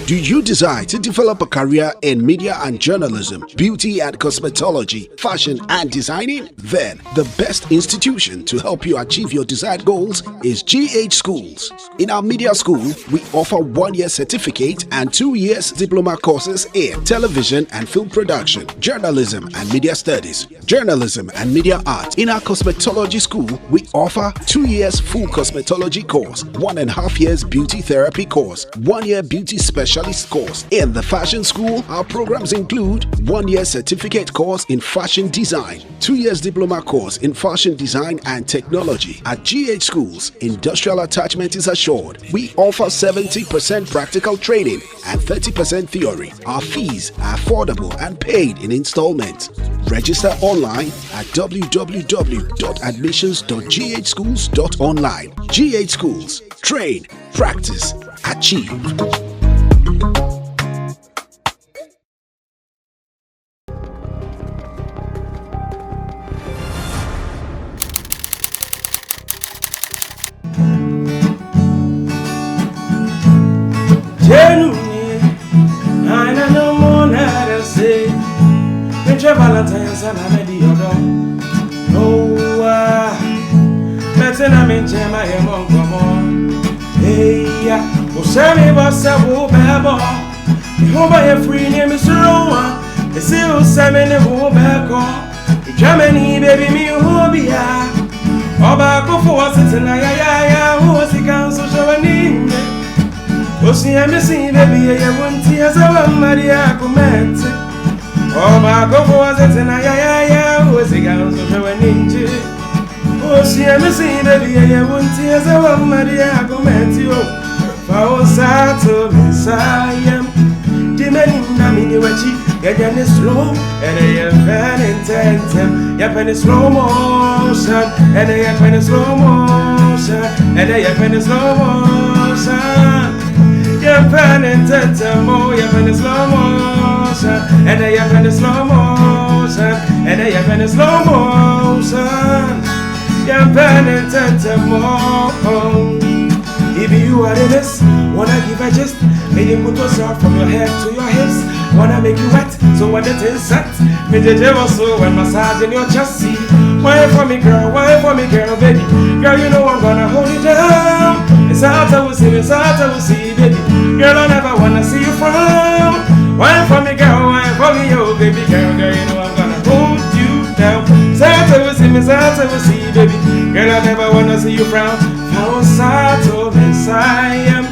Do you desire to develop a career in media and journalism, beauty and cosmetology, fashion and designing? Then the best institution to help you achieve your desired goals is GH Schools. In our media school, we offer 1-year certificate and 2 years diploma courses in television and film production, journalism and media studies, journalism and media art. In our cosmetology school, we offer 2 years full cosmetology course, 1.5 years beauty therapy course, 1 year beauty specialist course. In the fashion school, our programs include 1 year certificate course in fashion design, 2 years diploma course in fashion design and technology. At GH Schools, industrial attachment is assured. We offer 70% practical training and 30% theory. Our fees are affordable and paid in installments. Register online at www.admissions.ghschools.online. GH Schools. Train, practice, achieve. Valentine's and I'm ready to go. No, better than me, Jam, I am on come on. Hey, Sammy was a woo babble. The home by a free name is Roma. The seal Sammy the woo babble. The Germany, baby, me who be ya. Oba for us, it's an ayaya, who was the council showing. See, I'm missing, baby, I won't see as a Maria comment. Oh, my God, was it in a ya, who is a gown of a ninja? Oh, see, I'm missing, baby, I won't see as a Maria comment you. For Sato, Miss I am demanding Namini Wachi, Yagan is slow, and I am very intense. Yapan is slow motion, and I am slow motion, and I am slow motion. Yapan intense, Yapan is slow motion, and I am slow motion, and I am slow motion. Yapan intense, if you are in this, wanna give a gist, make you put yourself from your head to your hips. Wanna make you wet, so when it is set, me the devil so when massaging your chest. See, why for me, girl, baby. Girl, you know I'm gonna hold you down. It's hard to see, baby. Girl, I never wanna see you frown. Why for me, girl, oh baby, girl, you know I'm gonna hold you down. It's hard to see, baby. Girl, I never wanna see you frown. Found Sato, Miss I am.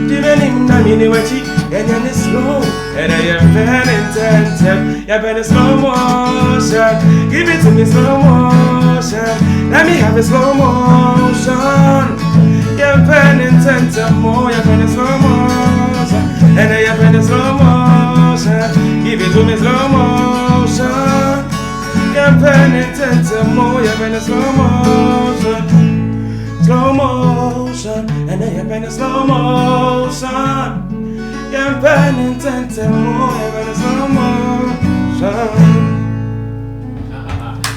Didn't even know me wachi, and then it's slow, and I am very intense. Yeah, better slow motion. Give it to me slow motion. Let me have a slow motion. Yeah, very intense. More, yeah, better slow motion. And I am better slow motion. Give it to me slow motion. Yeah, very intense. More, yeah, better slow motion. Slow motion, and I am in slow motion. You're burning intense and more in slow motion.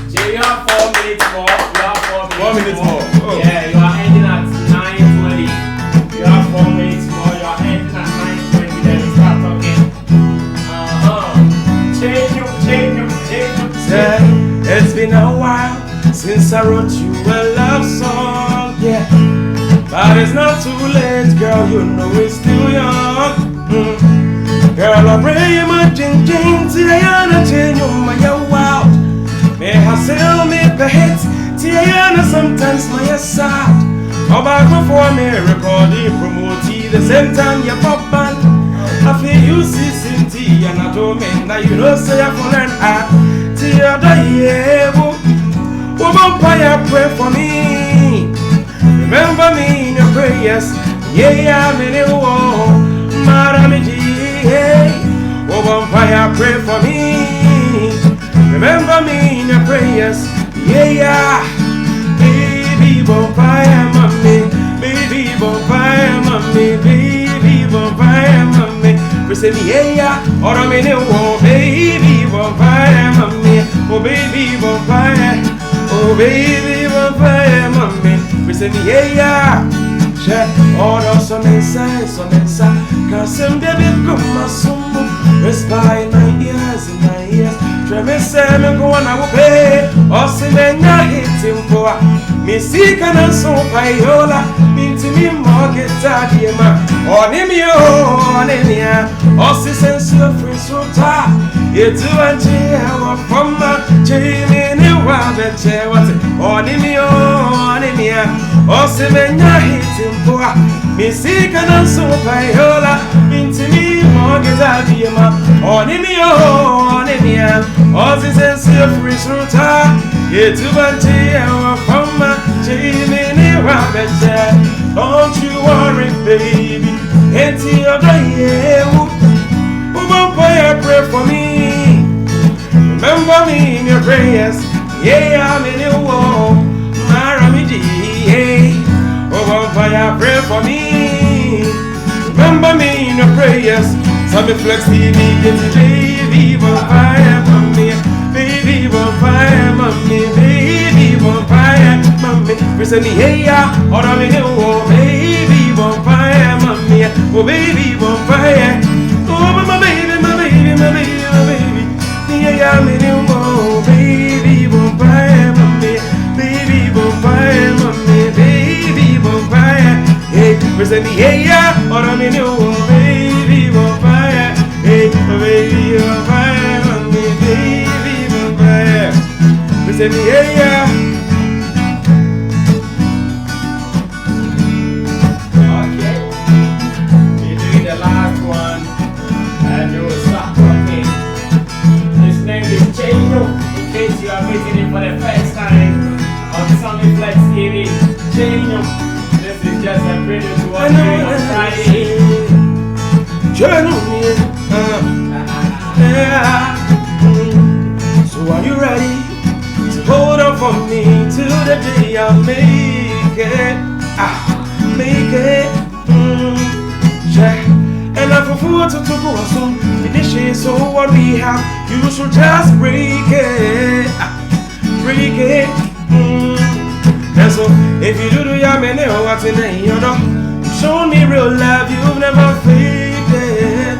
Jay, you have 4 minutes more. You have 4 minutes more. Oh. Yeah, you are ending at 9:20. You have 4 minutes more. You are ending at 9:20. Then we start talking. Change you. It's been a while since I wrote you a love song, yeah. But it's not too late, girl, you know it's still young. Girl, I pray my jing Tiana, change my wild. May I sell me the hits, Tiana, sometimes my sad. About before me, recording, promoting the same time, your pop band. I feel you see Cynthia, and I told me, now you know, say I can learn how. Tia, Vampire, pray for me. Remember me in your prayers. Yeah, I'm in a war. Madam G. Oh, Vampire, pray for me. Remember me in your prayers. Yeah, baby, Vampire, mommy. Baby, Vampire, mommy. Baby, Vampire, mommy. Say me, yeah, or I'm in a war. Baby, Vampire, mommy. Oh, baby, Vampire. Oh baby, vampire, mommy, we say yeah, Check all some inside, cause some David go my sumo. Whisper in my ears, Try me say me go and I will pay. Or see me na hit him for me seek and so payola. Minti me mortgage diema. On him ya. Or see sense your free so ta. You do and jail from my Jamie in a wabe what on him ya. Or see me na hit him for me seek and so payola. Minti me mortgage diema. On him ya. All this is your free fruta. You do want to from my Jamie Rabbit. Don't you worry, baby. Into your day. Boy, pray for me. Remember me in your prayers. Yeah, I'm in your wall. Maramidi. Oh, boy, pray for me. Remember me in your prayers. Sammy Flex TV, get the baby, vampire, mommy, baby, vampire, mommy, baby, vampire, mommy. Recently, hey, or I'm in your baby, vampire, mommy, oh, baby, vampire. Oh, my baby, my baby, my baby, my baby. Yeah, I'm in your baby, vampire, mommy, baby, vampire, mommy, baby, vampire. Hey, recently, hey, or I'm in your baby, vampire. Hey, baby, you're fire, mommy, baby, you're fire. We say, yeah. Okay. We're doing the last one, and you will start talking. His name is Chenyo, in case you are meeting him for the first time on Sammy Flex TV. Chenyo, this is just a prelude to what we're doing on Friday. So are you ready to hold on for me till the day I make it? Make it. Yeah. And I'm for food to go soon. Finish so what we have, you should just break it. Break it. And so if you do ya many or what's in the you know, you've shown me real love, you've never faked it.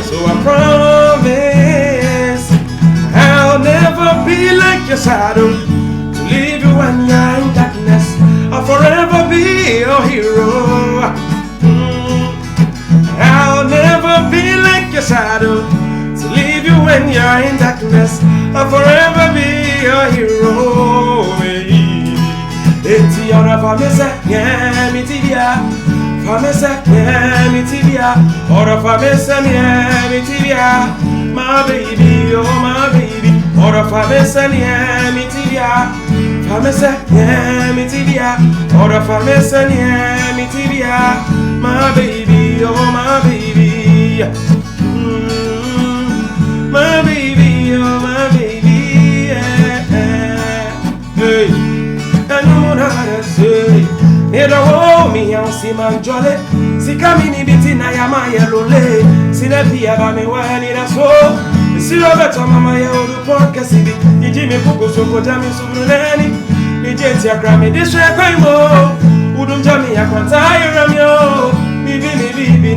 So I promise I'll never be like your shadow, to leave you when you're in darkness. I'll forever be your hero. I'll never be like your shadow, to leave you when you're in darkness. I'll forever be your hero. It's your famisa, yeah, me tibia. Famisa, yeah, me tibia. Or a famisa, yeah, me tibia. My baby, oh my baby. Or a famisa, yeah, me tibia. Famisa, yeah, me tibia. Or a famisa, yeah, me tibia. My baby, oh my baby. My baby, oh my baby. Hey. It don't me on Simon Jolly. See coming between I am my yellow lay. See that the Abame when it is so. See Robert on my old podcast. The Jimmy Coco so go tell me so many. The Jentia Grammy, this Raimo. Wouldn't tell me I can't tire of you. Maybe,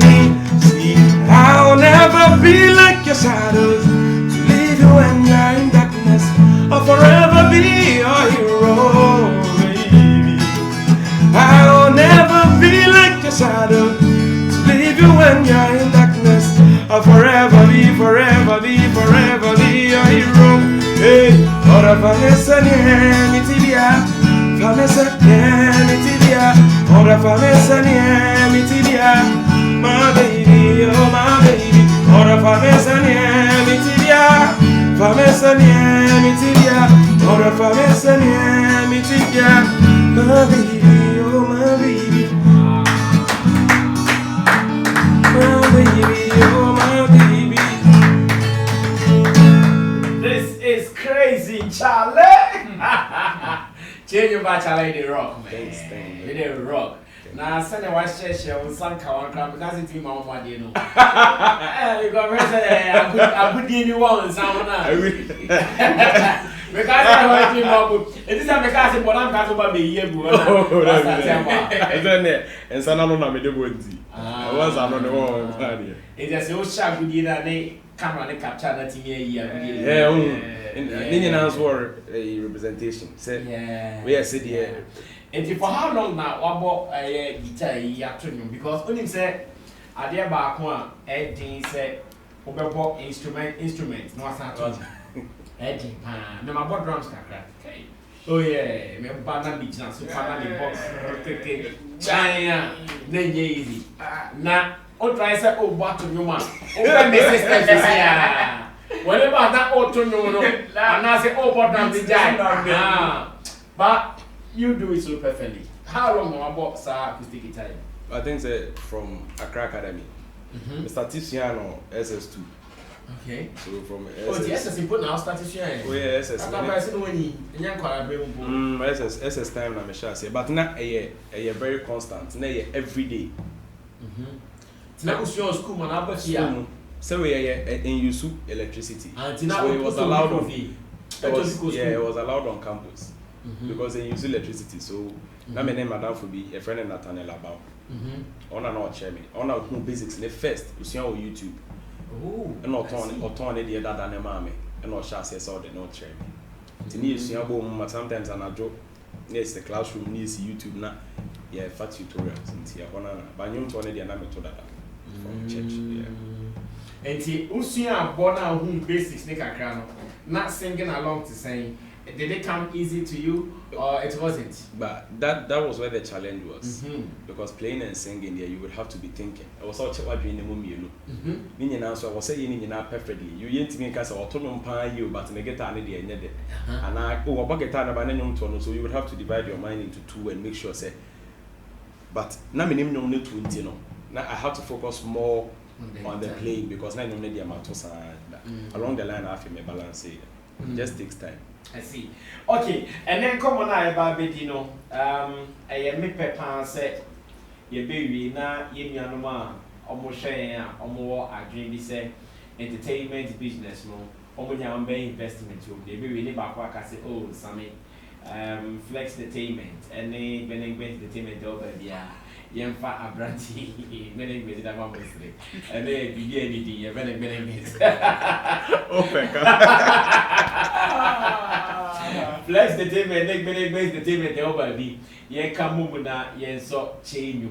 see, I'll never be like your shadows, to leave you when you're in darkness. I'll forever be your hero. I'll never be like your shadow, to leave you when you're in darkness. I'll forever be your hero. Hey, or if I listen, yeah, me tibia. Famisa, yeah, me tibia. Or if I listen, yeah, me tibia. My baby, oh my baby. Or if I listen, yeah, me tibia. Famisa, yeah, me tibia. Or if I listen, yeah, me tibia. My baby, oh my baby. My baby, oh my baby. This is crazy, Charlie. Change your back, Charlie, the rock, man. You did rock. Now, send a white share with some cow and because it's in my mouth, you know. You got rest I put the new one sound now. Because I want to it is a because but I'm going to be here. And so no na me de bonti. I was on the one. It is so sharp good day camera capture that in here. Yeah, Indian answer a representation. Say we are said here. And for how long now what about a guitar afternoon? Because when him say I dear back one Eddie said Oberbo instrument no sound Eddie no my board drums kakra. Okay. Oh yeah, me banana beach na so banana box okay. China na easy. Na o try say o battle you man. O be system say whatever that auto no and I say oh board drums die. But you do it so perfectly. How long about acoustic guitar? I think from Accra Academy. We started piano SS2. Okay. So from SS. Oh, the SS input now started piano. Oh yeah, SS. SS time na me share say, but na a very constant. Na every day. Tina usio school man abba here. So we in use electricity. So it was allowed on. It was allowed on campus. Because they use electricity. So na me name madam for be a friend in Nathaniel about. On and not share me. On our basics in the first you see on YouTube. Oh. And not on the other than mommy. And not shall say so they not share me. To me see about sometimes and I joke. Yes, the classroom needs YouTube na. Yeah, fat tutorials and here on but you to on the other method from church. Yeah. And see usia born out basics ne kakra no. Not singing along to saying did it come easy to you or it wasn't? But that was where the challenge was. Because playing and singing there, you would have to be thinking. I was all what doing the movie, you know. So I was saying you know perfectly. You ain't me because I was talking you, but in the guitar and I about guitar and so you would have to divide your mind into two and make sure say. But now me name no need to you know. Now I have to focus more on the playing because now I need the amount of along the line I have to balance it. It just takes time. I see. Okay, and then come on, I baby, you know. I am me pepper say, your baby na ye anoma, almost share, almost agree, say, entertainment business, no, almost young investment. You baby, any back I say, oh, Sammy, flex entertainment, and then when entertainment over, yeah. Young fat a brandy, many visit a moment, and then be anything, you're very benefits. Flex the team and make many the team at the over be. Yen come move na yen so change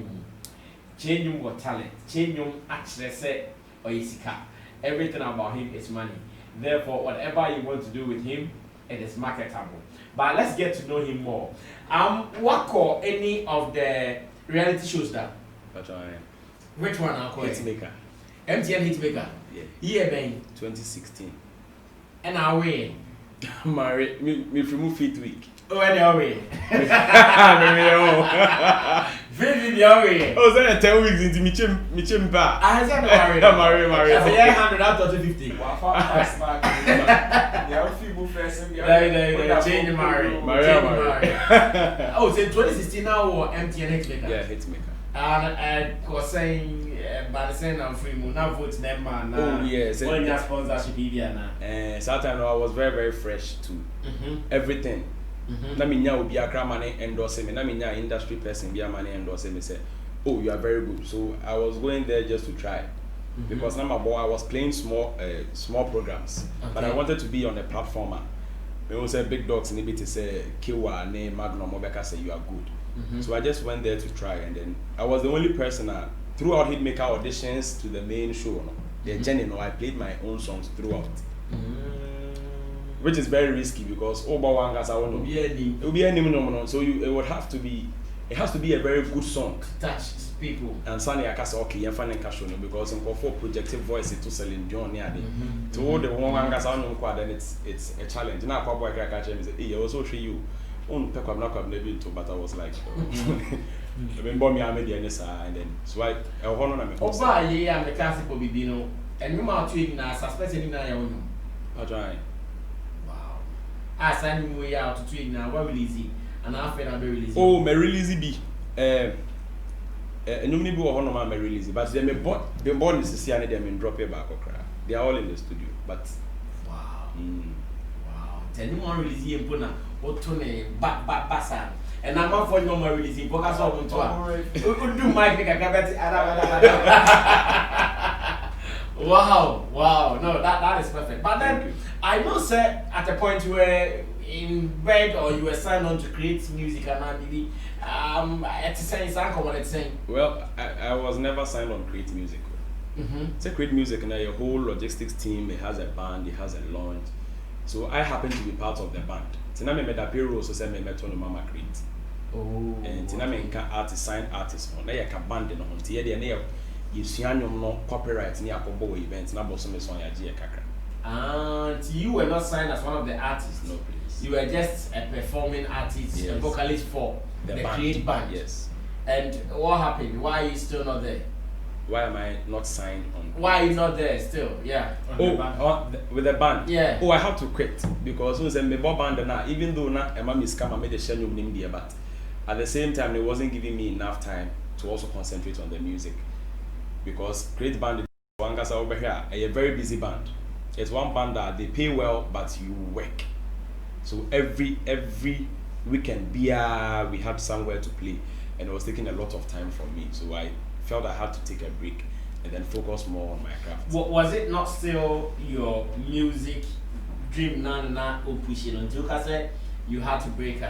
you what talent, change you actually say or isika. Everything about him is money. Therefore, whatever you want to do with him, it is marketable. But let's get to know him more. What call any of the reality shows that? Which one are called? Hitmaker. MTN Hitmaker. Yeah. Year bang 2016. And our way. Married me from Fit Week. Oh, and your way. Very way. Oh, so 10 weeks into me chimpa. I said married. Married. I said 100 out of 50. Wow, fast back. Yeah, people first. Change married. Oh, so 2016 now or MTN Hitmaker? Yeah, Hitmaker. And was saying, by the same I'm free, now vote them man. Oh, yes. When your sponsorship here now. Sometimes I was very, very fresh to everything. Na me nya obi akra money endorse me. Na me nya industry person be a money endorse me say, oh, you are very good. So I was going there just to try. Because now I was playing small programs. But I wanted to be on a platformer. Me was say big dogs in it to say Kiwa, name Magnum, Obeka say you are good. So I just went there to try, and then I was the only person throughout Hitmaker auditions to the main show. No? The journey, I played my own songs throughout, which is very risky because it will be any no. So it would have to be, it has to be a very good song. Touch people. And Sunny I can say okay, I'm finding cash on because in for projective voice to selling John near the to all the one then it's a challenge. Now boy catch him say, hey, I also show you. Pick up knock up maybe too, but I was like, I mean, bomb me, I made the NSA, and then so I hold on. Oh, yeah, I'm the classic for Bibino, and you might tweet now, suspecting in I own. I'll try. Wow. I send me out to tweet now, very easy, and I feel I'm very easy. Oh, my release be. And you need to honor my release, but they may the born is to see any them in drop it back or cry. They are all in the studio, but wow. Wow. anyone releasing Puna, or Tony, Bassa. And I'm not for no more releasing because of do my pick a cabinet. Wow, no, that is perfect. But then I know, sir, at a point where in bed or you were signed on to create music and it's saying. Well, I was never signed on create music. It's a create music and your whole logistics team, it has a band, it has a launch. So I happen to be part of the band. Tina me made a payroll, so send me met on Mama Create. Oh. And Tina me artist sign artist on. Now you can band in on Tia de you see no copyright near Kobo events, na bosom is on your Gia Kakra. And you were not signed as one of the artists. No, please. You were just a performing artist, yes. A vocalist for the Create band. Yes. And what happened? Why are you still not there? Why am I not signed on? Why are you not there still? Yeah. With the band? Yeah. Oh, I have to quit because when I made band now, even though now a mom is come, I made a channel name there, but at the same time, it wasn't giving me enough time to also concentrate on the music because Create band is over here a very busy band. It's one band that they pay well, but you work. So every weekend, we had somewhere to play, and it was taking a lot of time from me. So I felt I had to take a break and then focus more on my craft. Was it not still your music dream now pushing until you had to break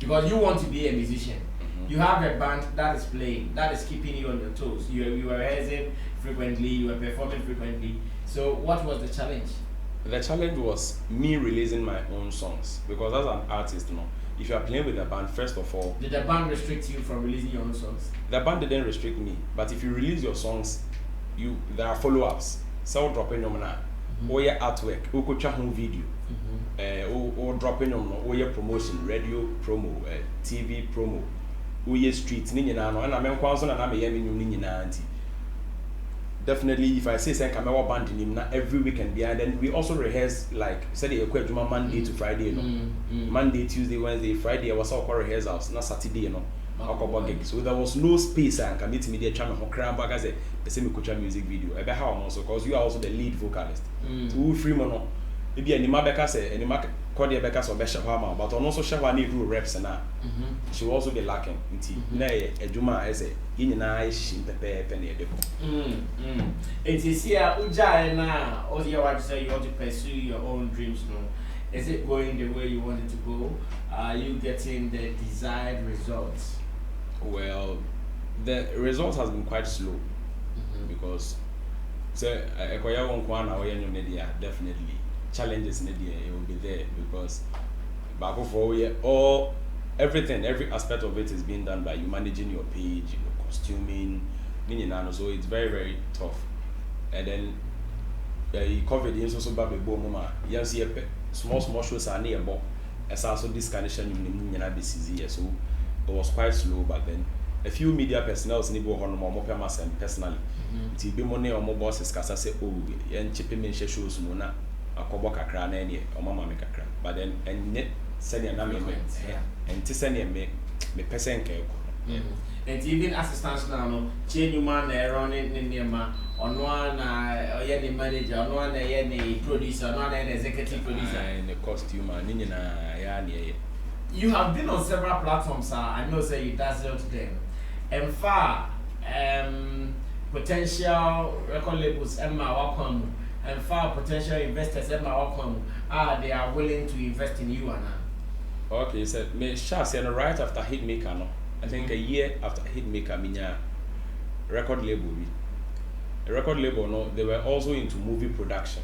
because you want to be a musician? You have a band that is playing, that is keeping you on your toes. You were rehearsing frequently, you were performing frequently. So what was the challenge? The challenge was me releasing my own songs because as an artist, if you are playing with a band, first of all, did the band restrict you from releasing your own songs? The band didn't restrict me, but if you release your songs, there are follow-ups. So dropping them now, or your artwork, or could home video, or dropping them, or your promotion, radio promo, TV promo, or your streets, and I'm constant and I'm a young auntie. Definitely, if I say send camera band in him every weekend, and then we also rehearse like said you equate Monday to Friday, Monday, Tuesday, Wednesday, Friday. I was all rehearsals, not Saturday, So there was no space and can meet me there channel for cram back as the same culture music video. I bet how I'm also because you are also the lead vocalist. So free mono. Maybe any Mabeka say any Mac Cordia Becca or Besha Hama, but also Shava need do reps and she will also be lacking. Nay, a Juma as a in eye shin pepe penny. It is here Uja now, or you want to say you want to pursue your own dreams no? Is it going the way you want it to go? Are you getting the desired results? Well, the result has been quite slow because definitely challenges in the it will be there because back for every aspect of it is being done by you managing your page, costuming, so it's very, very tough. And then COVID is also baby boom you see small shows are nearby. As also this condition you so it was quite slow, but then a few media personnel need to honor more personally. It's be money or more bosses because I say, oh, and chipping me shows mona a koboka cran any or mamma make a cran. But then and net send your name and to send me person care. And even assistants now, change your man running in near ma on one or any manager, on one any producer, not an executive producer, and the costume and you have been on several platforms, sir. I know say you dazzled them. And far potential record labels welcome and far potential investors welcome they are willing to invest in you and okay, so me shall say right after Hitmaker no. I think a year after Hitmaker minya record label a record label no, they were also into movie production.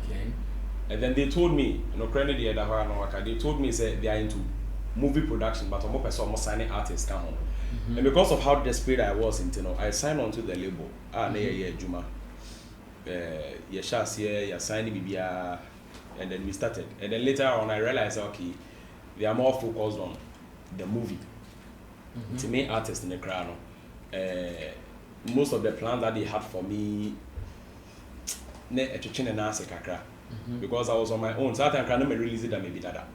Okay. And then they told me, credit the other they told me say they are into movie production, but I'm almost signing artists come home. And because of how desperate I was I signed on to the label. Juma. You signed BBR, and then we started. And then later on I realized okay, they are more focused on the movie. To make artists in the crowd. Most of the plans that they had for me because I was on my own. So I think I never release it and maybe that.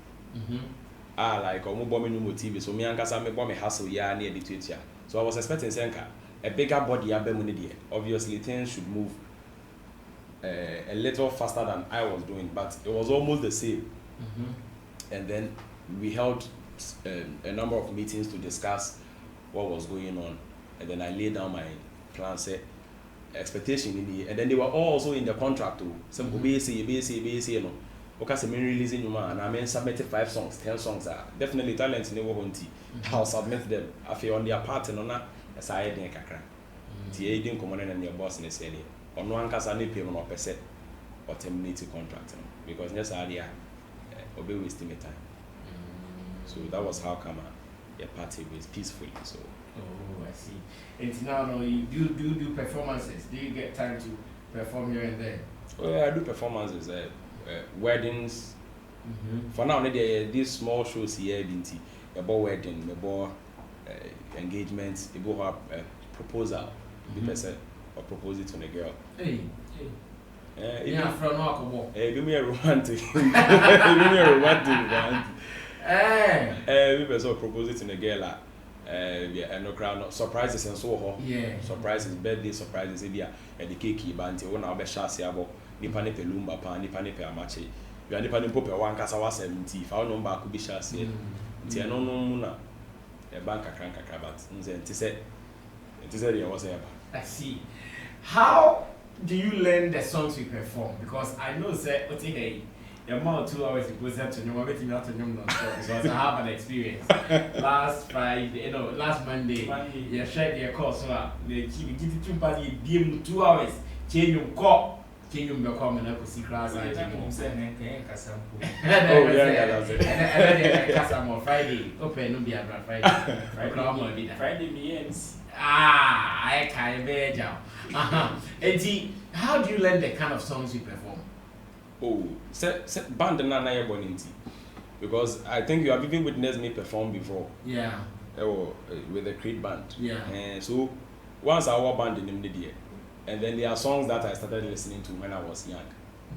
Like no TV, so me and Kasa me bomb hustle near the Twitter. So I was expecting Senka a bigger body obviously things should move a little faster than I was doing, but it was almost the same. And then we held a number of meetings to discuss what was going on, and then I laid down my plan, say expectation in the, and then they were all also in the contract too. Some BC, no. Because I'm releasing you man, and I mean submitted 5 songs, 10 songs are definitely talents in the hunty. I'll submit them. I feel on their part and on that as I didn't kakra. TA didn't come on and your boss in the city. On one case I need payment or percent or terminate the contract because just idea obey wasting my time. So that was how come your party was peacefully. So oh, I see. And now you do performances. Do you get time to perform here and there? Oh yeah, I do performances, weddings. For now, these small shows here, about wedding, about engagements, about proposal, or propose it to a girl. Hey. Yeah, from Marco. Give me a romantic. Give me a romantic. We also propose it to a girl. And no crowd surprises and so on. Yeah. Surprises, birthday surprises, and the cake banty. When I'll be shy about nipa ne pe Lumba pa nipa ne pe amache. You are nipa ne pope one kasa was 70. If I know back could be shy. Nti no na e bank kakra but nti say there was ever. I see. How do you learn the songs you perform? Because I know say hey, your mom 2 hours to go to you want me to know because I have an experience. Last Friday, last Monday, you shared your course so they give you 2 hours, change your call. Can you become an equity class? Oh, yeah, that's it. And then Friday, open no be a Friday. Friday means I can't bear down. And how do you learn the kind of songs you perform? Oh, band na na bonity. Because I think you have even witnessed me perform before. Yeah. With the Creed band. Yeah. And so once our band in the day. And then there are songs that I started listening to when I was young.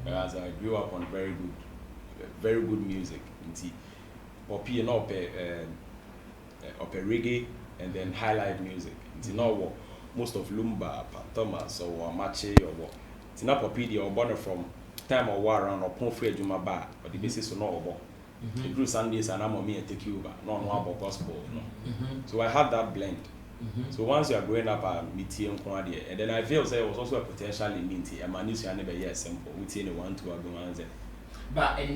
As I grew up on very good music. Poppy and up reggae and then highlight music. Most of Lumba, Thomas or Mache or what. It's not Poppy or born from time or war around or Ponfrey Juma Bar, or the basis of no. The grew Sundays and I'm on me and take you back, no about gospel. So I had that blend. So once you are growing up at meeting and then I feel there was also a potential in Minty. And my news never hear simple. We see the 1 2 go. But I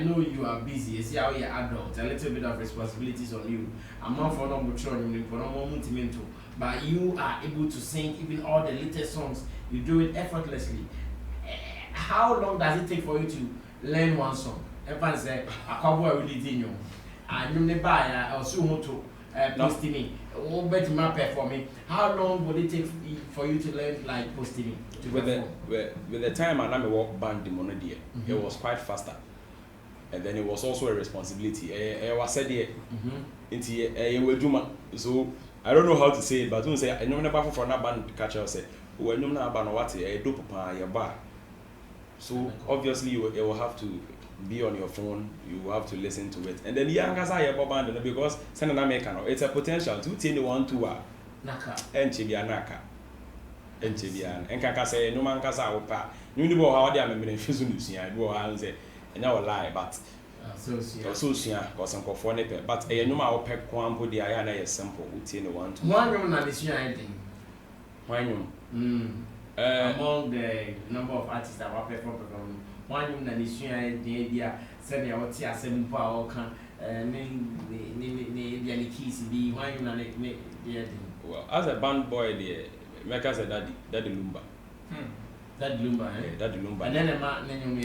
know you are busy. You see how you're adult. A little bit of responsibilities on you. I'm not for no mature, but you are able to sing even all the latest songs. You do it effortlessly. How long does it take for you to learn one song? Everyone say, "I can't really do you." And you never buy. I also want to posting. Oh, but you perform me. How long would it take for you to learn like posting? With the time and I'm a walk band the money it was quite faster. And then it was also a responsibility. I was said here, so I don't know how to say it, but don't say I know never for that band catcher say, "Oh, I know now about what I do papa your bar." So obviously you will have to be on your phone, you will have to listen to it. And then young as I have band because send an American, it's a potential to take the 1 2 Naka. And Chibia Naka. And Chibian. And Kaka say, no man casa opa. You know how they are in Fizunusia, I go and say, and I will lie, but associate because I'm for nipper. But a no more peck one put the Ayana is simple, it's in the 1 2 1 room and this year, I think. Among the number of artists that were performing. 1 room and this year, the idea said I would see a 7 power can name keys be 1 room and the well, as a band boy, the Mecca said Daddy Lumba. Daddy Lumba, eh? Daddy Lumba. And then a man name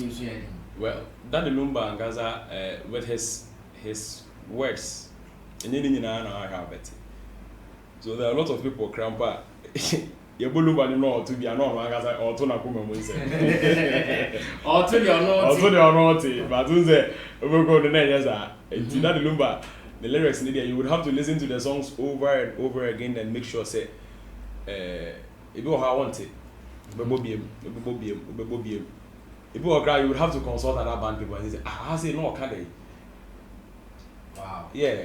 you sharing. Well, Daddy Lumba and Gaza with his words, and then I have it. So there are a lot of people cramp up. You will know to be a normal Gaza or to Nakuma. Or to your naughty, but to say, we'll go to the next. Daddy Lumba. The lyrics in there, you would have to listen to the songs over and over again and make sure say if you want it, if you cry, you would have to consult other band people and say, I say no, can they? Wow. Yeah,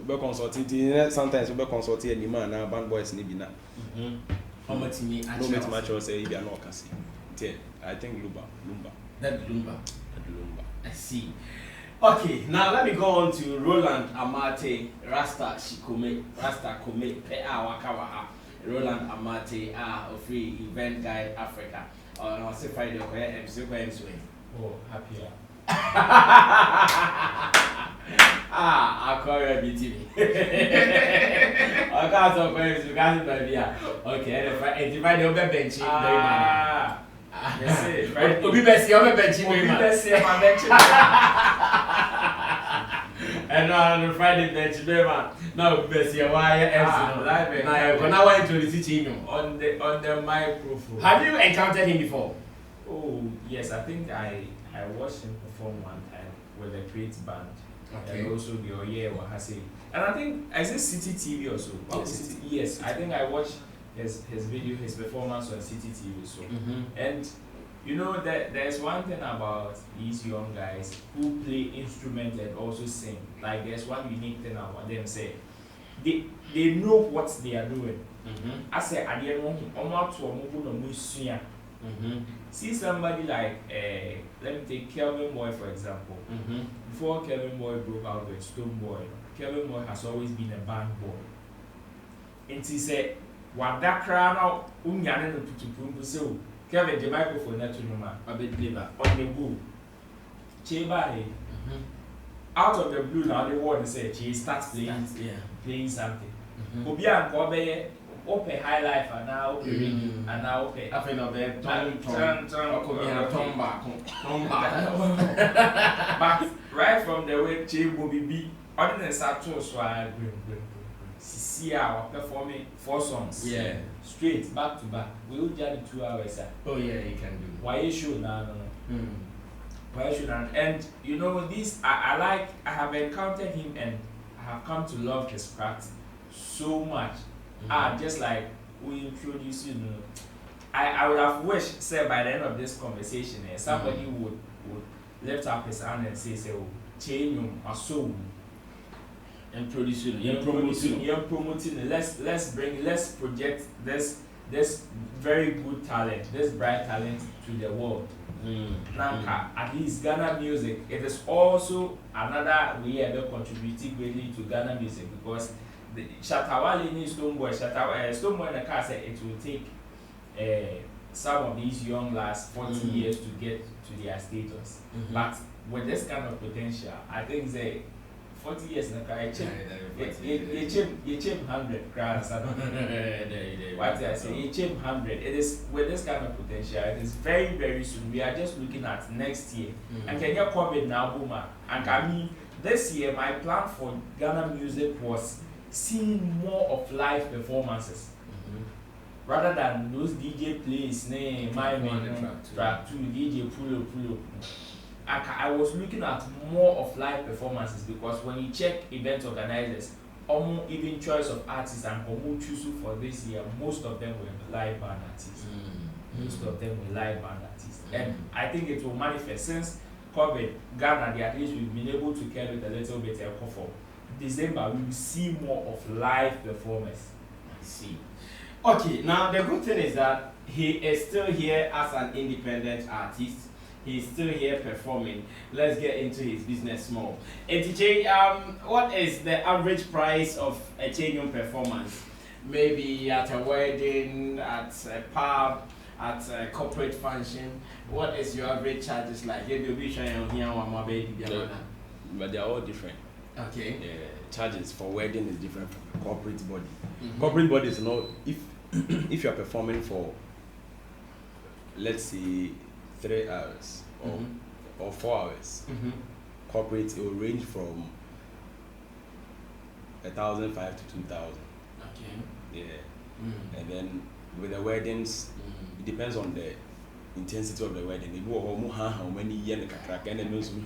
the consulting sometimes we consult any man now band boys need na. How much me? No much say if you are not can see. I think Lumba. That Lumba. Lumba. I see. Okay, now let me go on to Roland Amate, Rasta Shikome, Rasta Kome, Pea Wakawaha, Roland Amate, a free event guide Africa. I'll say Friday, I'm still going to win. Oh, happier. I'll call you a BTV. I can't talk about it, you can't baby. Okay, and if I don't be benching, yes, right. Obi Bessie, I'm a benching, Obi Bessie, I'm a benching. And on Friday bench, man. No, Bessie, why else? Now I went to the teaching On the microphone. Have you encountered him before? Oh, yes, I think I watched him perform one time with a great band. Okay. And also the Oye Wahase. And I think I said City TV also. Yes, I think I watched his video, his performance on City TV. So and you know that there's one thing about these young guys who play instruments and also sing. Like there's one unique thing about them say they know what they are doing. I say I didn't want to see somebody like let me take Kelvin Boy for example. Before Kelvin Boy broke out with Stone Boy, Kelvin Boy has always been a band boy. And he said, "What that crowd now? Unyane no putupu so Kelvin the microphone na to no man, a bit clever on the boom. Cheba out of the blue now the word say she starts playing something. Obi an ko be open high life and now open and now open. I feel be But right from the way Che Bobi ordinary Saturn so I see our performing 4 songs. Yeah. Straight back to back. We will just 2 hours. Oh yeah, you can do. Why you should now? Why should I? And you know this I have encountered him and I have come to love his craft so much. Just like we introduced, you know, I would have wished, say by the end of this conversation, somebody would lift up his hand and say, oh, change your soul. And promoting. Let's project this very good talent, this bright talent to the world. Now, at least Ghana music, it is also another way of contributing greatly to Ghana music because the Shatawale needs Stoneboy in the car said it will take some of these young lads 40 years to get to their status. But with this kind of potential, I think they 40 years in the car, you chip 100 crowds. What I say, you chip 100. It is with this kind of potential, it is very, very soon. We are just looking at next year. And can you COVID now, Boomer? And I mean, this year, my plan for Ghana music was seeing more of live performances rather than those DJ plays, track two, DJ pull up. I was looking at more of live performances because when you check event organizers, almost even choice of artists and Komu choose for this year, most of them were live band artists. And I think it will manifest since COVID, Ghana, at least we've been able to carry it a little bit for December, we will see more of live performance. I see. Okay, now the good thing is that he is still here as an independent artist. He's still here performing. Let's get into his business more. TJ, what is the average price of a Chenyum performance? Maybe at a wedding, at a pub, at a corporate function. What is your average charges like? But they are all different. Okay. Charges for wedding is different from the corporate body. Corporate body is not if you are performing for, let's say, 3 hours or 4 hours. Corporate, it will range from 1,500 to 2,000. Okay. Yeah. And then with the weddings, it depends on the intensity of the wedding. If you want how many years the crack and then knows but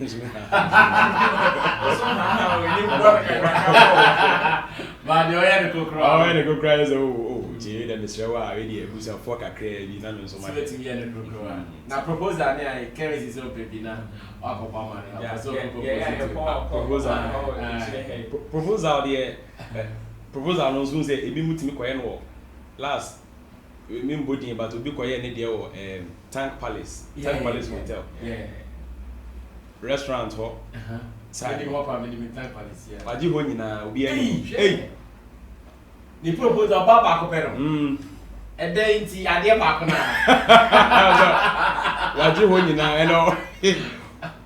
the way to go cry is Jay and the shower already who's a fork a crazy none so much. Now propose that I carry his own baby now. Proposal there. Proposal knows who say it be muti me last me body but obi koye ne de o Tank Palace Hotel. Yeah. Restaurant ho. Side mo pa me Tank Palace yeah. Waji ho nyina obi ani. Hey. Ni propose ba ko pero. E dey nti ade ba ko na. Waji ho nyina eno.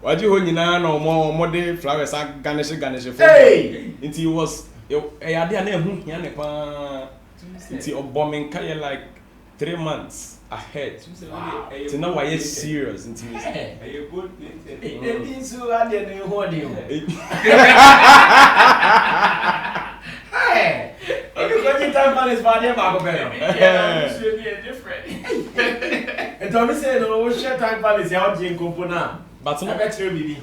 Waji ho nyina na omo de flowers garnish for. Hey. Nti was ade na ehu hia ne pa. Nti bombing kaya like 3 months ahead. So now why is serious into this? A good place. It means you are the holding. Hey, if you got your time for this body, Marco Bell. Yeah, should be different. And Tommy said, "No, share time for this. How do you go for now?" But I bet you baby.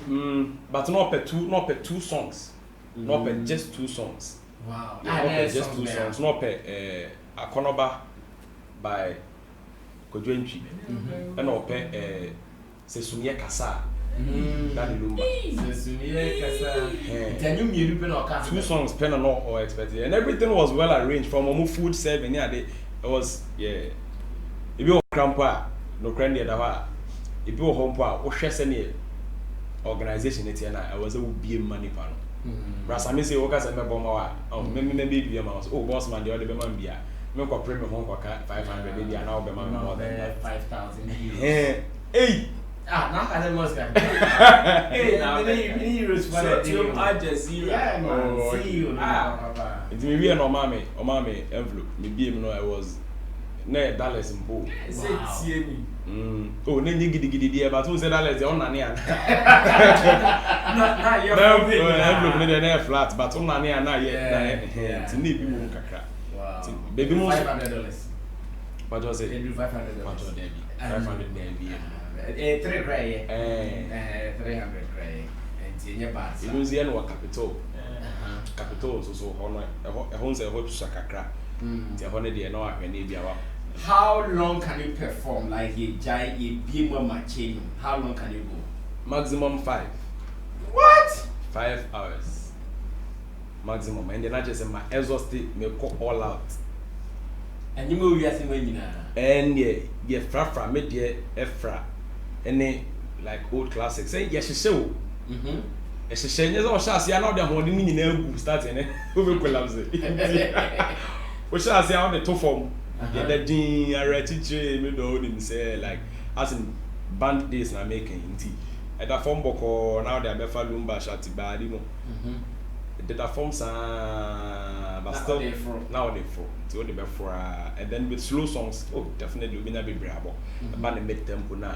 But not per two songs. Not per just 2 songs. Wow. Not per just 2 songs. Not per Akonoba by Kojoentwi. And not per Sesumye Kasa. That is Lumba. Sesumye Kasa. Can you me pen or cast 2 songs pen and not or expected. And everything was well arranged from a food serving. Yeah, it was If you grandpa, no cranny at a if you home power, or share any organization, I was a be money panel. Rasami say, Okas and Maboma, maybe a mouse, boss man, the other man be a milk or premium home for 500, maybe an hour more than 5,000. Hey! Now I must have. Hey, now you respond to Al Jazeera. Yeah, see you. It's me and Omame envelope. Maybe I was near Dallas in Pool. Oh, then you get but who said Dallas on Nania? Not your envelope, near flat, but on Nania, not yet. To need people crack. Baby, $500. What was it? $500. What was it? 500 maybe. 3 cray. 300 cray. And in your bath. You lose the end of capital. Capital so honor a home say hope to kakra. The honor the no akweni biawa. How long can you perform like a giant be more machine? How long can you go? Maximum 5. What? 5 hours. Maximum. And then I just say my exhausted me go all out. And you move yes when and yeah fra me there efra any like old classics say yes she show e she she nyeza o sha ase na o de hode ni nyina egu start ene o be collapse o sha ase on the to form the din ara chiche me do him say like as in band days na making nti e da form boko now they be fa Lumba shati badi no did that form but still now they for so they be for and then with slow songs definitely we na be brabo about the mid tempo na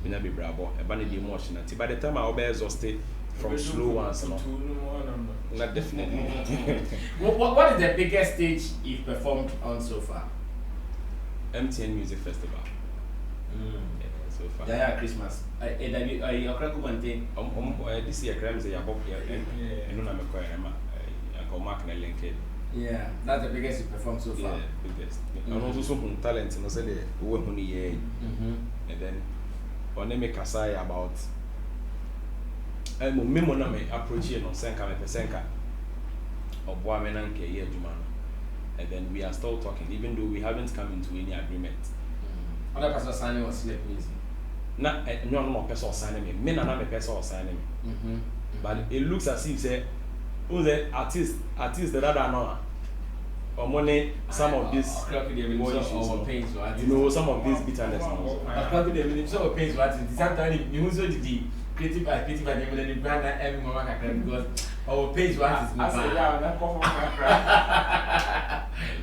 we na be brabo about the emotion by the time I will be exhausted from slow ones not definitely. What is the biggest stage you've performed on so far? MTN Music Festival. So far. Yeah, Christmas. This year crime say above here and no na me kwere ma I mark na linked. Yeah, that's the biggest you performed so far. Yeah, biggest. And also some talent no say the we hu ni ye. And then on me kasai about me mo na me approach here no senka me senka. Obo ame na nke ye aduma no. And then we are still talking even though we haven't come into any agreement. Other person signing was sleep music. No person signing me. Me na me person signing me. But it looks as if say who's the artist that I know or money some of this you know some of these bitterness sometimes you also the creative by the brand and mama because our page what is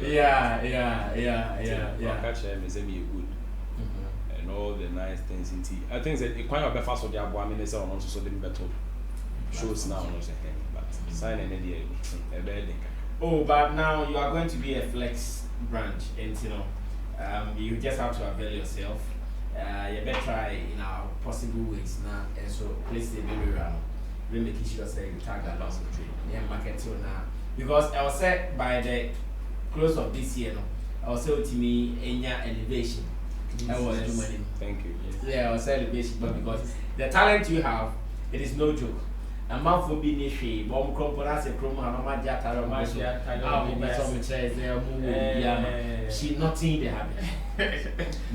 yeah catch them is me good and all the nice things in tea. I think that it quite a bit fast for the abo say on also so the better shows now no say but sign any day a bad thing. Oh, but now you are going to be a flex branch and you just have to avail yourself. You better try in our possible ways now and so place the baby around. We make sure say you tag along the trade. Yeah, market now. Because I was said by the close of this year I was saying to me in your elevation. I was doing thank you. Yeah, I was elevation, but because the talent you have, it is no joke. a man for being a she, bomb crumple as a chrome and my jata or my she not in the habit.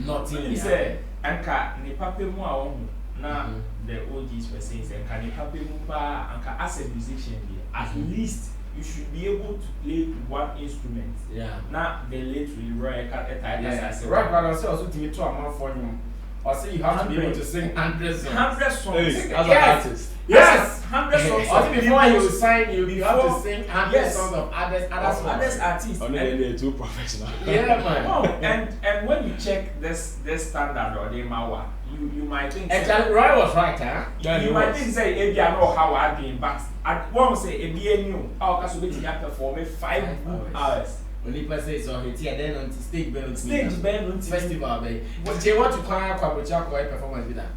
Not in the say, and cat, the papi mo now the OGs were saying, and can you papi mupa and as a musician, at least you should be able to play one instrument. Yeah. Now the late will Roy cat at Rock Brothers also to me to a man for him. Or say you have to be able to sing 100 songs. 100 songs. As an artist. Yes, 100 songs. Also before you sign, you have to sing 100 songs of others artists. Only they're too professional. Yeah, man. Oh, and when you check this standard or the mawa, you might think. And Roy was right, huh? Yeah, you might think say maybe I know how I've been, but I won't say a new. How can you perform 5 hours? Only person is on it here, then on stage band. Stage band festival, baby. But they want to cry a performance with that.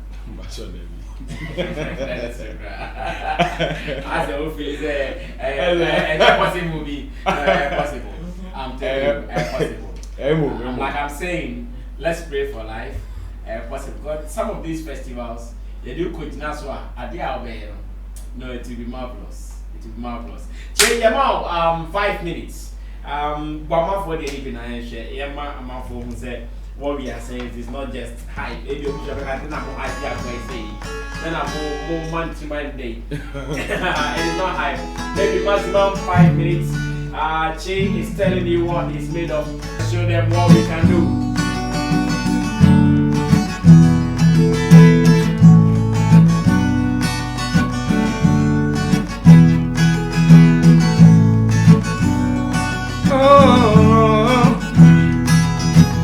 As the whole feel is a possible movie, possible. I'm telling you, possible. Like I'm saying, let's pray for life. Possible. Because some of these festivals, they do continue so at the hour. No, it will be marvelous. It will be marvelous. Change them out. 5 minutes. But for the even I share, Emma for who said what we are saying is not just hype. If you have a hype, then I'm more month to Monday. It is not hype. Maybe maximum 5 minutes. Chain is telling you what it's made of. Show them what we can do.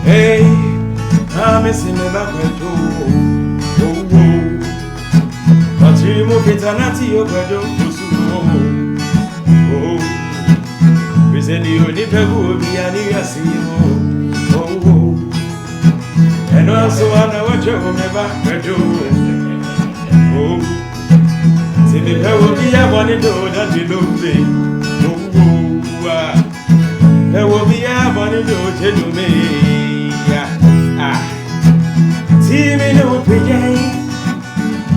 Hey, I'm missing the back window. But you move it and not your window. Oh, we send you the people be an ear. Oh, and also I know what you're back window. Oh, see the people be a money door that you don't pay. There will be a money door to me. See me no pretend,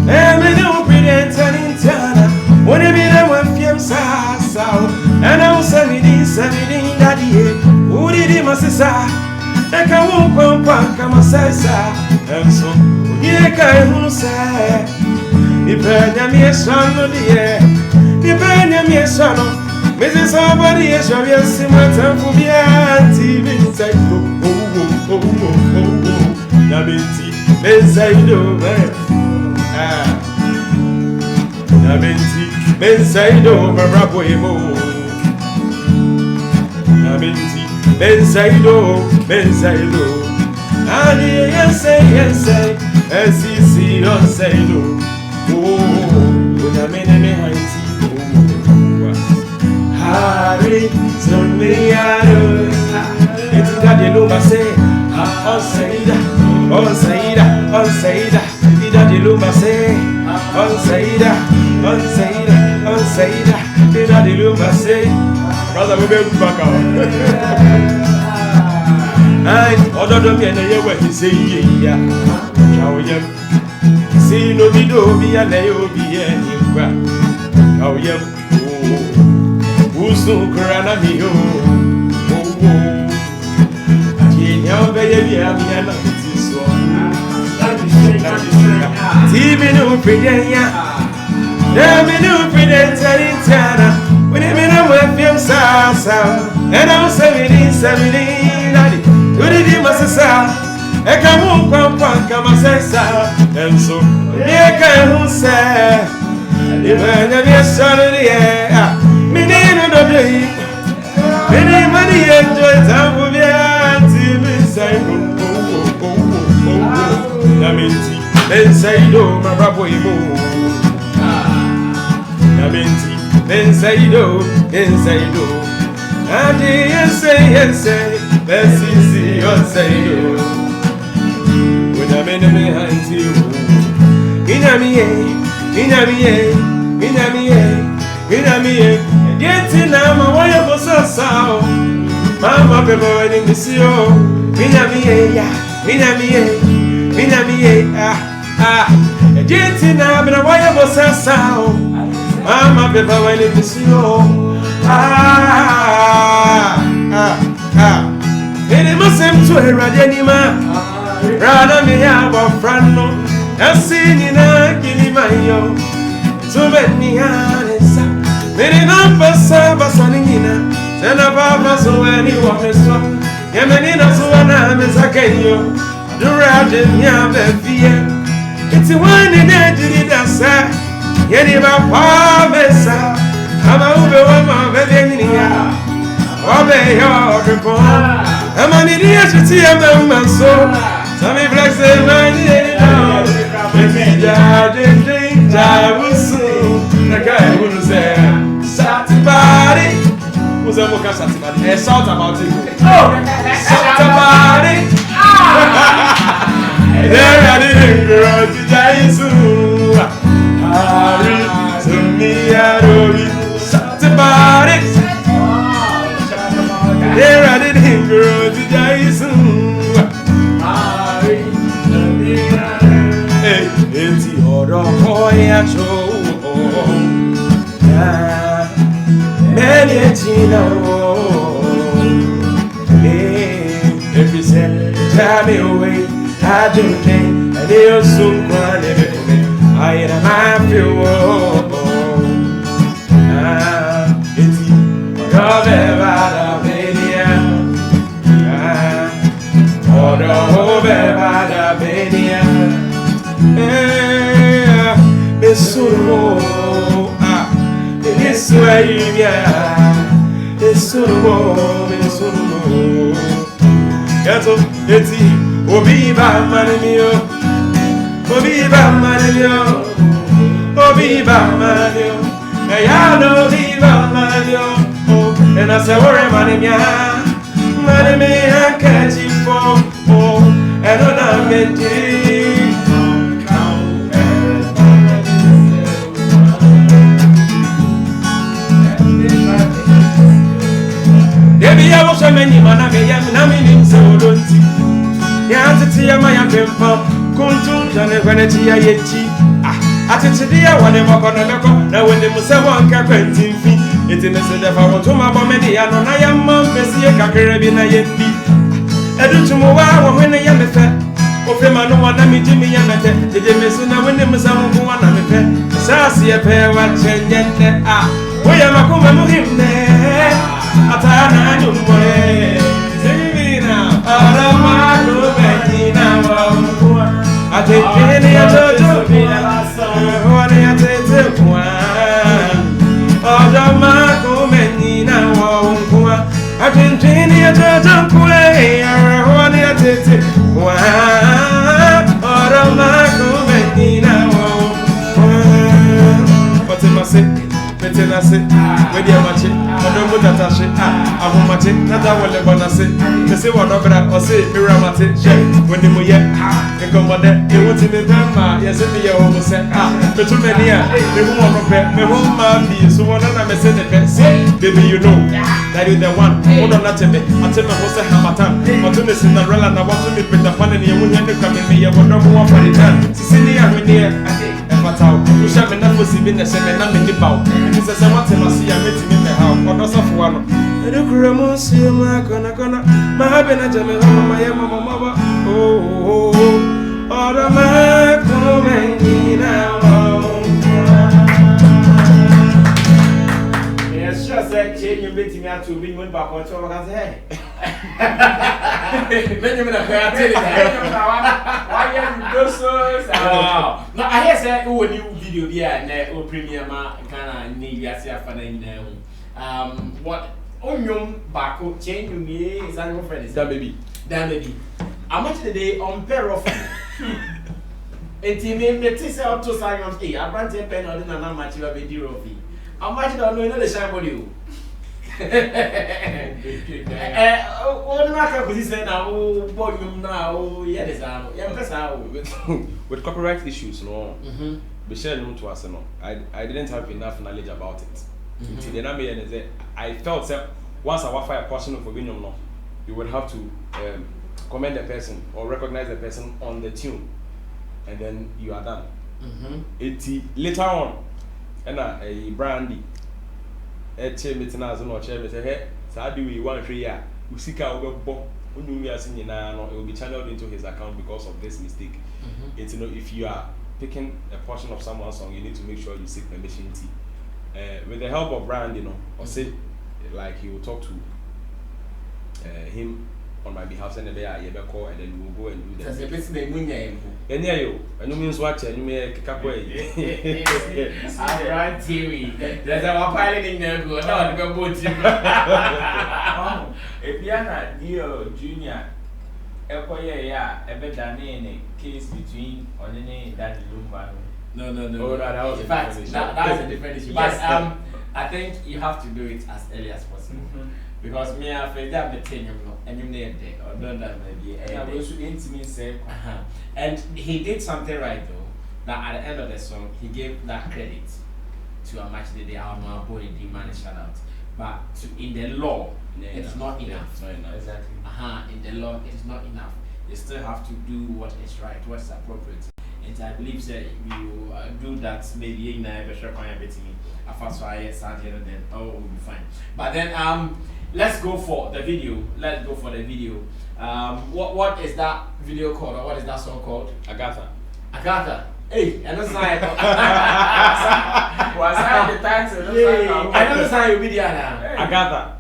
me no pretend in Tana. When I mean I want film sao, and I was 17 daddy. Who did he must say? I can't walk come and so, yeah, can't say. The Benjamin son of the air, the Benjamin son of Mrs. Somebody is your yes, time for me, TV. Nabinti, Benzaido, Nabinti, Benzaido, Marabuemo. Nabinti, Benzaido. And yes, SEC on Saido. Oh, with a minute, Harry, Zomiado. It's got the Lumba say, on Saida, the Lumba say, on Saida, the Lumba say, brother, we will back out. I ordered them in the way he say, yeah, see no video be a leo be any how yem, who's so crana me, oh, baby, I'm so. TV no pretend, there be no pretend in China. When I mean I'm with him, and I'm 17, daddy. What did he must say? I can't come and say, and so, yeah, can't say, if I never saw the air, me need no day, many money enjoy time for me, TV side. Namenti, Benzaido, Marabuemo. Namenti, Benzaido. And yes, let's see your Saido. When I'm in the behind you, Inamie, getting now my wife was so. Mama, people wedding this year. Inamie, getting now, but a wife was so. Mama paper when it is you. Any must to a radianima. Rather me have a friend. And sing in a kilimayo. So many honest. Many numbers of us on in. Send a papa so anyone is so. Yemenina so one is a kenyo. Do radim yam fear. It's one in a did that, sir. Yeniba Pamesa. I'm a woman, Venia. Obey your report. I'm an idiot to see a man so. Sammy Flex, I will soon. The guy who say, Saturday was a book of Saturday. A salt about it. Oh, Saturday. There I didn't grow to die soon. Hurry to me, I don't know. Saturday. There I didn't grow to die soon. Hey, it's the order boy I show. Many a chino. Every cell, drive me away. I don't think, and they'll soon cry. I am my few. It's the and I said, where am I? Money me I catch you for, and I'm getting. Baby, I was a many man, I'm in so don't see. Yeah, to see my pimple, Kuntun, and when it's yeti. I think today I want to walk on a record. Now, when the Musawan carpenting feet, it's in the set of our Toma Bomedi, and I am Mom, Bessie, Caribbean, Yeti. I do to move out when I am a fat. Of him, I know what I mean, Jimmy Yamete. Did you miss when the Musawan go on a pet? Sassy a pair, what change yet? Ah, where am I coming to him there? I thought I knew where. Sing me now, all of my good now. I take any other job. What I take to one. All the Marco Menina, I can train the other way. What I take to one. All the Marco Menina, what am I saying? I say, where you match it, I don't put that shit. I won't match it, not that will ever say. They say what over that or say, Miramatic, when the Moya, they come on there, they want to be Bama, yes, if you almost said, but too many, they won't prepare, my home man be so one of them said the best. Baby, you know, that is the one, hold on, not to me, I tell my host a hamatan, but to the Cinderella, and I want to be with the fun and you wouldn't come in me, I would not go for the time. Cecilia, when here, you shall be not possible, and I'm in the bow. This is what I see. I'm meeting in the house. What does of one? I do Gramos, my gonna, my happiness, my mama. Oh, the man coming now. Yes, just that change you meeting me to be one back on top of hey. Benjamin, I tell you, why you do so? No, I hear say, oh, new video here, or premiere, kind of need to see a fan. What on back change you me is an old friend. That baby. How much today on pair of it? It is out to Simon. Hey, I brought a pen on another match of a video of it. How much don't know the shine for you? What market was he saying now? Oh, volume now, yeah, with copyright issues, no. Be shared known to us, no. I didn't have enough knowledge about it. Then I felt that once I was a portion of opinion, no, you would have to commend the person or recognize the person on the tune, and then you are done. Later on, and a brandy. Meeting as no chairman say, hey, so do we want 3 years? We seek out when we are seeing it will be channeled into his account because of this mistake. It's if you are picking a portion of someone's song, you need to make sure you seek permission. With the help of Brand, or say like he will talk to him on my behalf, and then call, and then we'll go and do that. And yeah, you means what? And you may kick up away. Brand TV. There's a pilot in there. Go down, go boot. If you are not dear junior, ever done any case between Onene and Lumba. No. Oh, that was in fact, that's a different issue. But I think you have to do it as early as possible. Because me, I feel that and you need it, or don't that maybe. And he did something right though. That at the end of the song, he gave that credit to a match that they are not boy the man shout out. But in the law, it's not enough. Exactly. In the law, it's not enough. You still have to do what is right, what's appropriate. And I believe that you do that maybe in a better kind of thing. After then we'll be fine. But then let's go for the video. What is that video called, or what is that song called? Agatha. Hey, I don't say Was that the title? I don't say you video now. Agatha.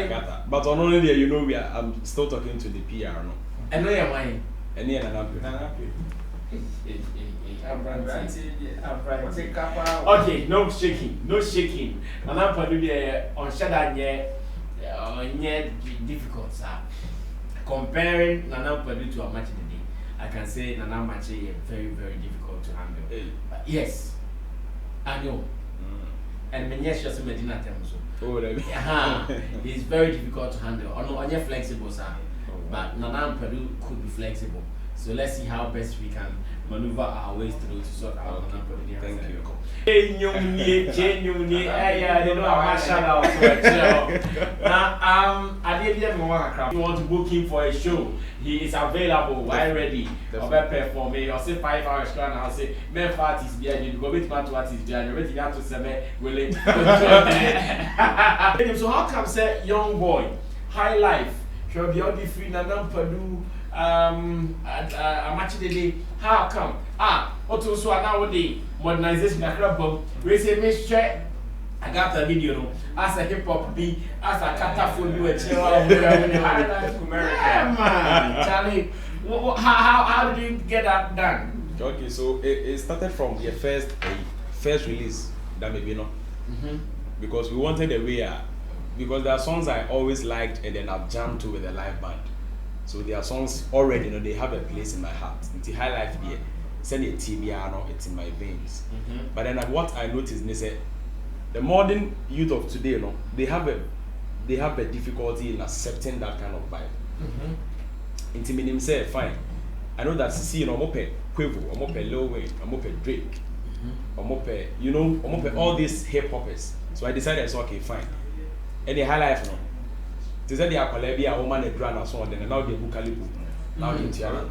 Agatha. But on only there, I'm still talking to the PR, no. I know your mind. And yeah, okay, no shaking. And I'm probably on shadow difficult, sir. Comparing Nana Padu to a match today, I can say Nana match is very, very difficult to handle. But yes, I know. And Menyes just Medina Temso. It's very difficult to handle. On your flexible, sir. But Nana Padu could be flexible. So let's see how best we can maneuver our ways through to sort out Nana Padu. Thank you. Genuinely, they know how much shout out to now, I didn't want you want to book him for a show. He is available. Why ready? I'll perform. I'll say 5 hours. I'll say, men parties behind you. Go with my artists behind you. Waiting out to 7. Willing. So how come say young boy, high life, should be all the free Nana Padu a match the day? How come? What also nowadays modernization across we say make sure I got a video as a hip hop be as a cataphone you a chill Charlie, how did you get that done? Okay, so it started from the first release that maybe not because we wanted a way because there are songs I always liked and then I've jammed to with a live band. So there are songs already, they have a place in my heart. It's a high life here. Send a TBR, it's in my veins. But then what I noticed is that the modern youth of today, they have a difficulty in accepting that kind of vibe. Intimidating say fine. I know that CC, I'm up Quavo, I'm up Lil Wayne, I'm up Drake, I'm up all these hip hoppers. So I decided, so okay, fine. Any high life no. They said they are Colabia, woman, a grand and so on, and now they book Calibu. Now in Tiara.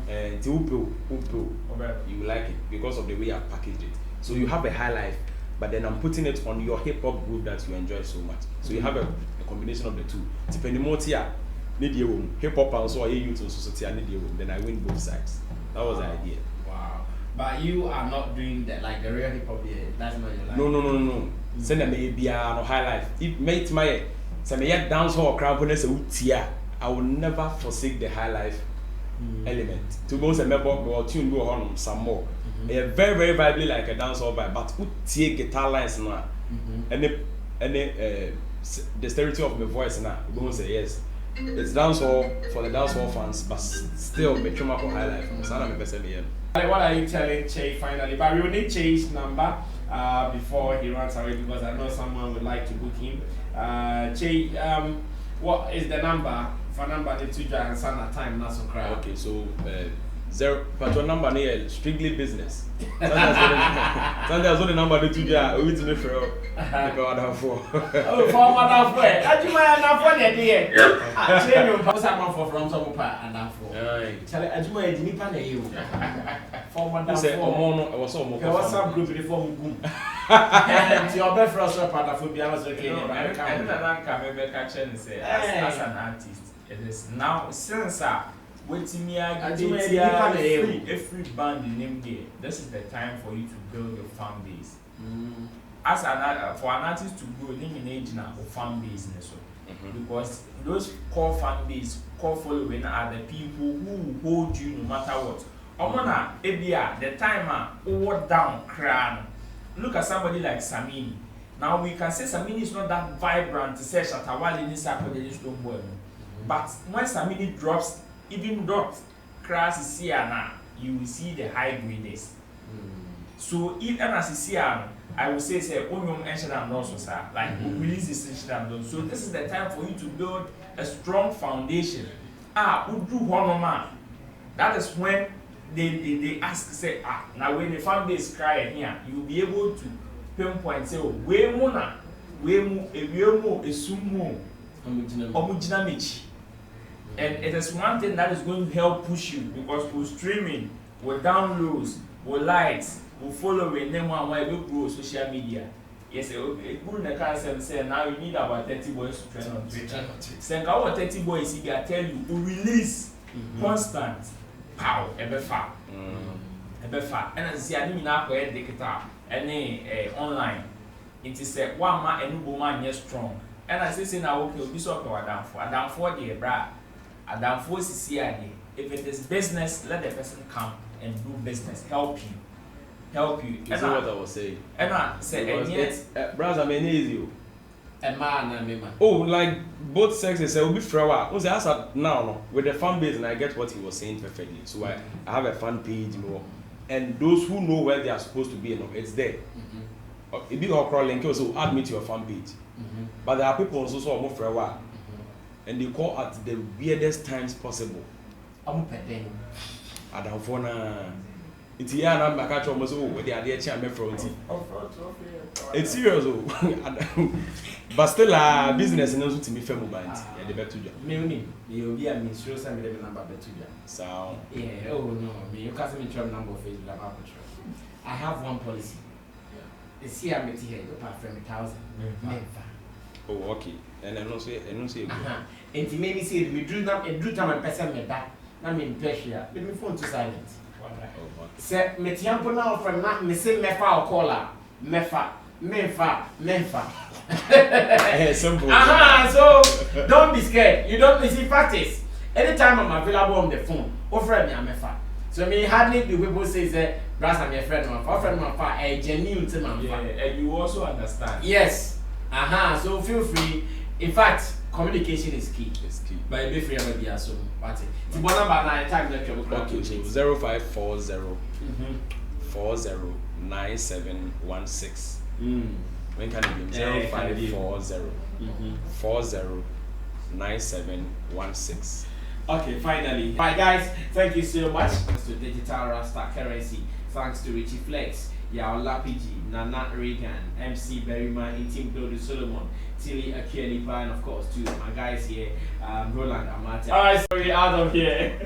And you like it because of the way I've packaged it. So you have a high life, but then I'm putting it on your hip hop group that you enjoy so much. So you have a combination of the two. Depending more tia, need your hip hop and so youth and society need your then I win both sides. That was the idea. Wow. But you are not doing that like the real hip hop here. That's not your life. No. Send them a no high life. If mate my some dance hall crowd I will never forsake the high life element. To go and member or tune go on some more. They are very, very vibrantly like a dance hall vibe, but who take guitar lines now? And the stereotype of my voice now, we won't say yes. It's dance hall for the dance hall fans, but still make sure for high life. So I'm what are you telling Che finally? But we will need Che's number before he runs away because I know someone would like to book him. Che, what is the number? For number the 2 and Sana time not so crowd. Okay, so 0, but your number near strictly business. Sometimes only number to do we to me for the for. Oh, for one for it. I do my enough for the day. I train you for some from some part and that for. Charlie, I do my Nipan you. For one say I was so more. What's up group before boom. And your best for us part of be honest okay. I don't come back catch and say as an artist. It is now since waiting me every band in name there. This is the time for you to build your fan base. As for an artist to grow, they need now a fan base because those core fan base, core following are the people who hold you no matter what. Omona ebia the timer over down crown. Look at somebody like Sammy. Now we can say Sammy is not that vibrant to say Shatawali in this stone boy. But when Sammy drops, even drops crash here now, you will see the high greenness. So if as you see I will say onion ancient and also sir, like release this ancient and so this is the time for you to build a strong foundation. Who do honor. That is when they ask say now when the fan base cry here, you'll be able to pinpoint say we mona we mu esumu omujina mechi. And it is one thing that is going to help push you because we're streaming, we're downloads, we're likes, we're following, then one why we grow social media. Yes, good in the car say now you need about 30 boys to train on Twitter. Saying our 30 boys, he can tell you to release constant power, ever far. And as I see, I didn't know where the guitar and online. It is a one man and woman, yes, strong. And I say now, okay, we'll be so down for the bra. Adam force if it is business, let the person come and do business. Help you. That's what I was saying. And I said, and yet, brother, I'm easy. A man and man. Oh, like both sexes, I will be for a while. Was asked now with the fan base, and I get what he was saying perfectly. So I have a fan page, and those who know where they are supposed to be, it's there. If you are crawling, so add me to your fan page. But there are people also so more for a while. And they call at the weirdest times possible. I'm petting. Adam Fona. It's here and I'm back almost over the idea chamber from it. It's serious, but still business and also to me family bands. Yeah, the better job. Me, you'll be a minister, some of the number better. So, yeah, oh no, you can't me try number of Facebook. I have one policy. It's here, I'm here, you pay from 1,000. Oh, okay. And I don't say, and he made me say, we drew time and person me back. I mean, pressure. Let me phone to silence. Say, Metiampo now from not missing Mefa or caller. Mefa. Simple. So don't be scared. You don't see practice. Anytime I'm available on the phone, offer me a Mefa. So me hardly do people say, Brass, I'm your friend, my friend, a genuine to my and you also understand. Yes. So feel free. In fact, communication is key. It's key. But be free about the so. What's it? The one number 9 time that you okay, so 0540 409716. When can it be? 0540 409716. Okay, finally. Alright guys, thank you so much. Thanks to Digital Rasta Currency. Thanks to Richie Flex, Yaola PG, Nana Reagan, MC Berryman, Team Glory Solomon, Tilly Akielipa, and of course to my guys here, Roland Amate. Alright, so we're out of here.